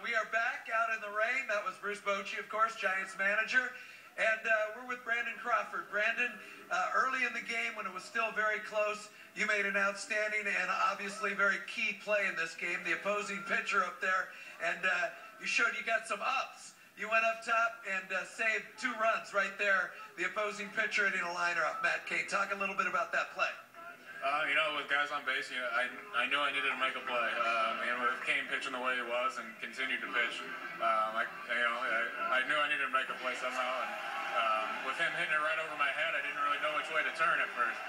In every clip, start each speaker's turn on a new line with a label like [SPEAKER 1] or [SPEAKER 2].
[SPEAKER 1] We are back out in the rain. That was Bruce Bochy, of course, Giants manager. And we're with Brandon Crawford. Brandon, early in the game when it was still very close, you made an outstanding and obviously very key play in this game, the opposing pitcher up there. And you showed you got some ups. You went up top and saved 2 runs right there. The opposing pitcher hitting a liner off Matt Cain. Talk a little bit about that play.
[SPEAKER 2] With guys on base, I knew I needed to make a play. And with Cain pitching the way he was and continued to pitch, I knew I needed to make a play somehow. And with him hitting it right over my head, I didn't really know which way to turn at first.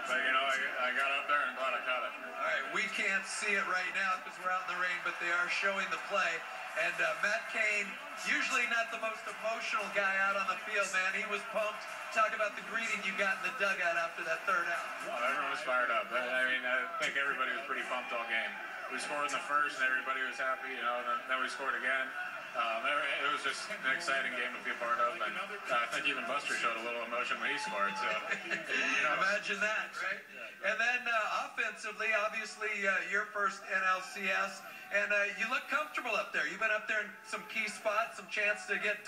[SPEAKER 2] But I got up there and glad I caught it.
[SPEAKER 1] All right, we can't see it right now because we're out in the rain, but they are showing the play. And Matt Cain, usually not the most emotional guy out on the field, man. He was pumped. Talk about the greeting you got in the dugout after that 3rd out.
[SPEAKER 2] Well, everyone was fired up. I think everybody was pretty pumped all game. We scored in the first, and everybody was happy. Then we scored again. It was just an exciting game to be a part of. And I think even Buster showed a little emotion when he scored. So,
[SPEAKER 1] Imagine that, right? And then offensively, obviously, your first NLCS. And you look comfortable up there. You've been up there in some key spots, some chance to get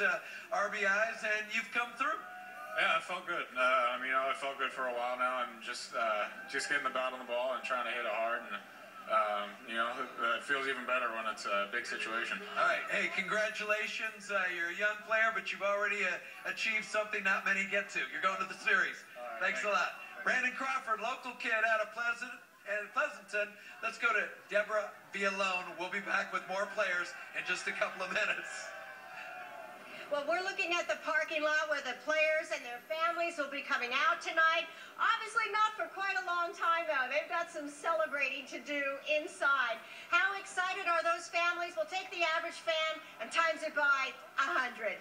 [SPEAKER 1] RBIs, and you've come through.
[SPEAKER 2] Yeah, it felt good. It felt good for a while now, and just getting the bat on the ball and trying to hit it hard. And it feels even better when it's a big situation.
[SPEAKER 1] All right. Hey, congratulations. You're a young player, but you've already achieved something not many get to. You're going to the series.
[SPEAKER 2] Right,
[SPEAKER 1] Thanks a lot. Brandon Crawford, local kid out of Pleasanton. Let's go to Deborah Villalone. We'll be back with more players in just a couple of minutes.
[SPEAKER 3] Well, we're looking at the parking lot where the players and their families will be coming out tonight. Obviously not for quite a long time, though. They've got some celebrating to do inside. How excited are those families? We'll take the average fan and times it by 100.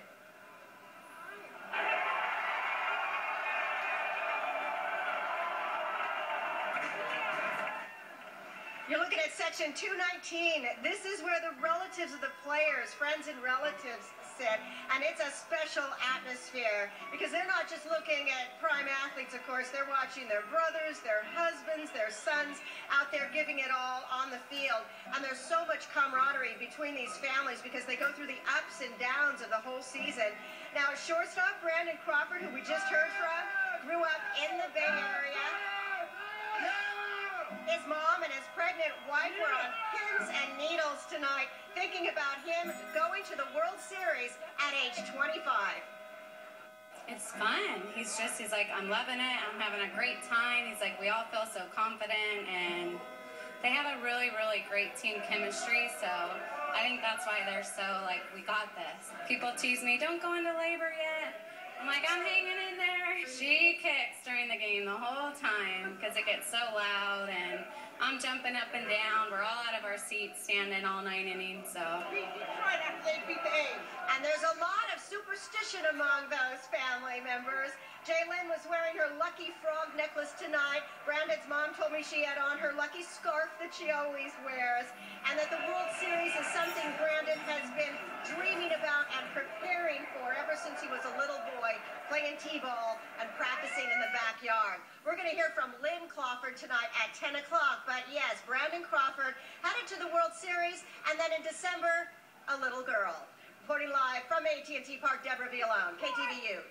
[SPEAKER 3] You're looking at section 219. This is where the relatives of the players, friends and relatives, sit. And it's a special atmosphere because they're not just looking at prime athletes, of course. They're watching their brothers, their husbands, their sons out there giving it all on the field. And there's so much camaraderie between these families because they go through the ups and downs of the whole season. Now, shortstop Brandon Crawford, who we just heard from, grew up in the Bay Area. His mom and his pregnant wife were on pins and needles tonight, thinking about him going to the World Series at age 25.
[SPEAKER 4] It's fun. He's like, I'm loving it. I'm having a great time. He's like, we all feel so confident, and they have a really, really great team chemistry, so I think that's why they're so, like, we got this. People tease me, don't go into labor yet. I'm like, I'm hanging in there. She kicks during the game the whole time because it gets so loud, and I'm jumping up and down. We're all out of our seats standing all 9 innings, so.
[SPEAKER 3] And there's a lot of superstition among those family members. Jaylyn was wearing her lucky frog necklace tonight. Brandon's mom told me she had on her lucky scarf that she always wears, and that the World Series is something Brandon has been dreaming about and preparing for ever since he was a little boy, playing t-ball and practicing in the backyard. We're going to hear from Lynn Crawford tonight at 10 o'clock, but yes, Brandon Crawford headed to the World Series, and then in December, a little girl. Reporting live from AT&T Park, Deborah Villalone, KTVU.